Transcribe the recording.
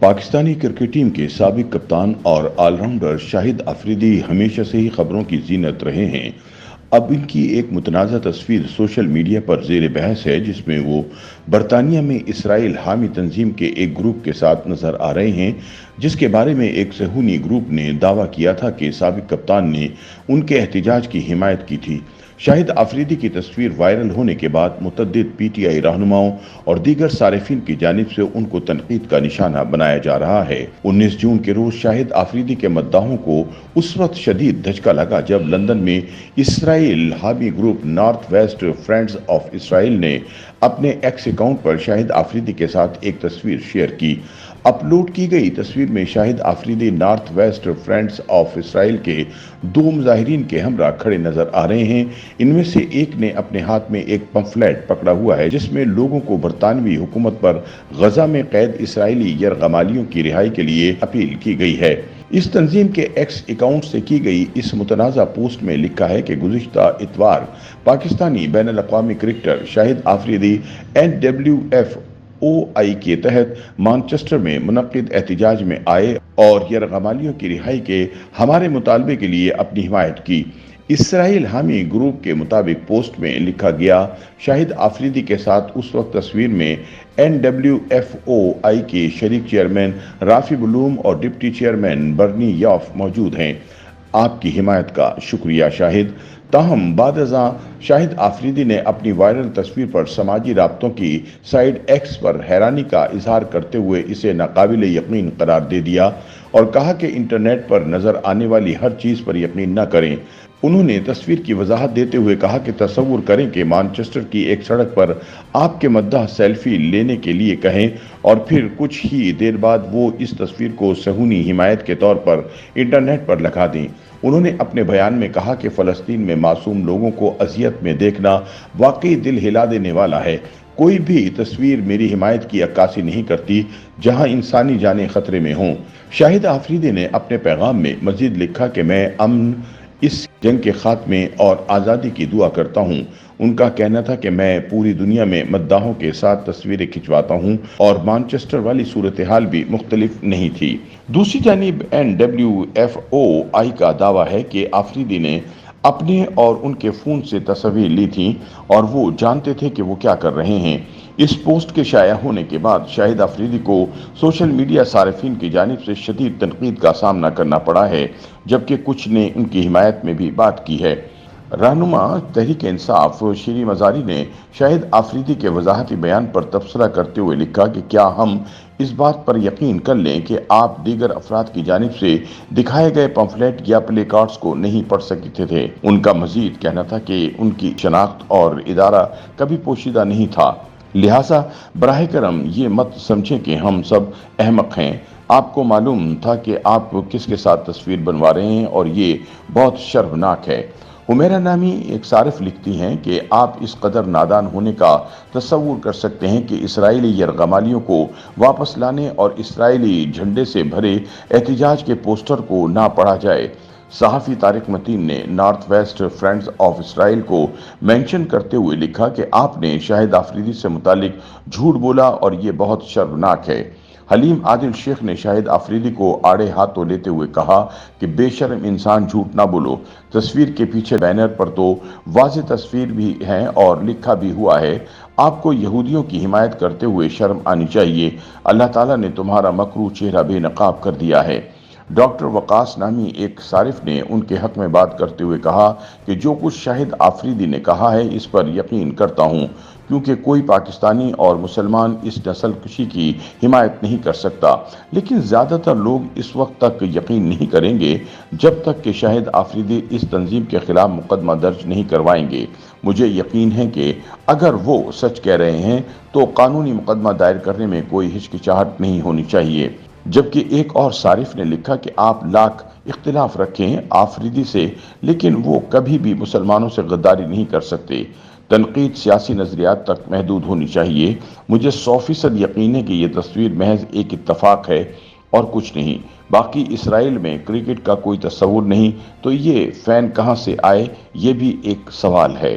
Pakistani cricket team کے سابق کپتان اور آل راؤنڈر شاہد آفریدی ہمیشہ سے ہی خبروں کی زینت رہے ہیں۔ اب ان کی ایک متنازع تصویر سوشل میڈیا پر زیر بحث ہے، جس میں وہ برطانیہ میں اسرائیل حامی تنظیم کے ایک گروپ کے ساتھ نظر آ رہے ہیں، جس کے بارے میں ایک صہیونی گروپ نے دعویٰ کیا تھا کہ سابق کپتان نے ان کے احتجاج کی حمایت کی تھی۔ شاہد آفریدی کی تصویر وائرل ہونے کے بعد متعدد پی ٹی آئی رہنماؤں اور دیگر صارفین کی جانب سے ان کو تنقید کا نشانہ بنایا جا رہا ہے۔ 19 جون کے روز شاہد آفریدی کے مداحوں کو اس وقت شدید دھچکا لگا جب لندن میں اسرائیل حامی group north west friends of اسرائیل نے اپنے ایکس اکاؤنٹ پر شاہد آفریدی کے ساتھ ایک تصویر شیئر کی۔ اپلوڈ کی گئی تصویر میں Shahid Afridi north west friends of Israel کے دو مظاہرین کے ہمراہ کھڑے نظر آ رہے ہیں۔ ان میں سے ایک نے اپنے ہاتھ میں ایک پمفلیٹ پکڑا ہوا ہے، جس میں لوگوں کو برطانوی حکومت پر غزہ میں قید اسرائیلی یرغمالیوں کی رہائی کے لیے اپیل کی گئی ہے۔ اس تنظیم کے ایکس اکاؤنٹ سے کی گئی اس متنازع پوسٹ میں لکھا ہے کہ گزشتہ اتوار پاکستانی بین الاقوامی کرکٹر شاہد آفریدی NWFOI کے تحت مانچسٹر میں منعقد احتجاج میں آئے اور یرغمالیوں کی رہائی کے ہمارے مطالبے کے لیے اپنی حمایت کی۔ اسرائیل حامی گروپ کے مطابق پوسٹ میں لکھا گیا، شاہد آفریدی کے ساتھ اس وقت تصویر میں NWFOI کے شریک چیئرمین رافی بلوم اور ڈپٹی چیئرمین برنی یاف موجود ہیں۔ آپ کی حمایت کا شکریہ شاہد۔ تاہم بعد ازاں شاہد آفریدی نے اپنی وائرل تصویر پر سماجی رابطوں کی سائٹ ایکس پر حیرانی کا اظہار کرتے ہوئے اسے ناقابل یقین قرار دے دیا اور کہا کہ انٹرنیٹ پر نظر آنے والی ہر چیز پر یقین نہ کریں۔ انہوں نے تصویر کی وضاحت دیتے ہوئے کہا کہ تصور کریں کہ مانچسٹر کی ایک سڑک پر آپ کے مداح سیلفی لینے کے لیے کہیں اور پھر کچھ ہی دیر بعد وہ اس تصویر کو صہیونی حمایت کے طور پر انٹرنیٹ پر لگا دیں۔ انہوں نے اپنے بیان میں کہا کہ فلسطین میں معصوم لوگوں کو اذیت میں دیکھنا واقعی دل ہلا دینے والا ہے۔ کوئی بھی تصویر میری حمایت کی عکاسی نہیں کرتی جہاں انسانی جانیں خطرے میں ہوں۔ شاہد آفریدی نے اپنے پیغام میں مزید لکھا کہ میں امن، اس جنگ کے خاتمے اور آزادی کی دعا کرتا ہوں۔ ان کا کہنا تھا کہ میں پوری دنیا میں مداحوں کے ساتھ تصویریں کھنچواتا ہوں اور مانچسٹر والی صورتحال بھی مختلف نہیں تھی۔ دوسری جانب NWFOI کا دعویٰ ہے کہ آفریدی نے اپنے اور ان کے فون سے تصاویر لی تھیں اور وہ جانتے تھے کہ وہ کیا کر رہے ہیں۔ اس پوسٹ کے شائع ہونے کے بعد شاہد آفریدی کو سوشل میڈیا صارفین کی جانب سے شدید تنقید کا سامنا کرنا پڑا ہے، جبکہ کچھ نے ان کی حمایت میں بھی بات کی ہے۔ رہنما تحریک انصاف شیریں مزاری نے شاہد آفریدی کے وضاحتی بیان پر تبصرہ کرتے ہوئے لکھا کہ کیا ہم اس بات پر یقین کر لیں کہ آپ دیگر افراد کی جانب سے دکھائے گئے پمفلیٹ یا پلے کارڈز کو نہیں پڑھ سکتے تھے۔ ان کا مزید کہنا تھا کہ ان کی شناخت اور ادارہ کبھی پوشیدہ نہیں تھا، لہٰذا براہ کرم یہ مت سمجھیں کہ ہم سب احمق ہیں۔ آپ کو معلوم تھا کہ آپ کس کے ساتھ تصویر بنوا رہے ہیں اور یہ بہت شرمناک ہے۔ حمیرہ نامی ایک صارف لکھتی ہیں کہ آپ اس قدر نادان ہونے کا تصور کر سکتے ہیں کہ اسرائیلی یرغمالیوں کو واپس لانے اور اسرائیلی جھنڈے سے بھرے احتجاج کے پوسٹر کو نہ پڑھا جائے۔ صحافی طارق متین نے نارتھ ویسٹ فرینڈز آف اسرائیل کو مینشن کرتے ہوئے لکھا کہ آپ نے شاہد آفریدی سے متعلق جھوٹ بولا اور یہ بہت شرمناک ہے۔ حلیم عادل شیخ نے شاہد آفریدی کو آڑے ہاتھوں لیتے ہوئے کہا کہ بے شرم انسان جھوٹ نہ بولو۔ تصویر کے پیچھے بینر پر تو واضح تصویر بھی ہے اور لکھا بھی ہوا ہے، آپ کو یہودیوں کی حمایت کرتے ہوئے شرم آنی چاہیے، اللہ تعالیٰ نے تمہارا مکروہ چہرہ بے نقاب کر دیا ہے۔ ڈاکٹر وقاص نامی ایک صارف نے ان کے حق میں بات کرتے ہوئے کہا کہ جو کچھ شاہد آفریدی نے کہا ہے اس پر یقین کرتا ہوں، کیونکہ کوئی پاکستانی اور مسلمان اس نسل کشی کی حمایت نہیں کر سکتا، لیکن زیادہ تر لوگ اس وقت تک یقین نہیں کریں گے جب تک کہ شاہد آفریدی اس تنظیم کے خلاف مقدمہ درج نہیں کروائیں گے۔ مجھے یقین ہے کہ اگر وہ سچ کہہ رہے ہیں تو قانونی مقدمہ دائر کرنے میں کوئی ہچکچاہٹ نہیں ہونی چاہیے۔ جبکہ ایک اور صارف نے لکھا کہ آپ لاکھ اختلاف رکھیں آفریدی سے، لیکن وہ کبھی بھی مسلمانوں سے غداری نہیں کر سکتے۔ تنقید سیاسی نظریات تک محدود ہونی چاہیے۔ مجھے 100% یقین ہے کہ یہ تصویر محض ایک اتفاق ہے اور کچھ نہیں۔ باقی اسرائیل میں کرکٹ کا کوئی تصور نہیں تو یہ فین کہاں سے آئے، یہ بھی ایک سوال ہے۔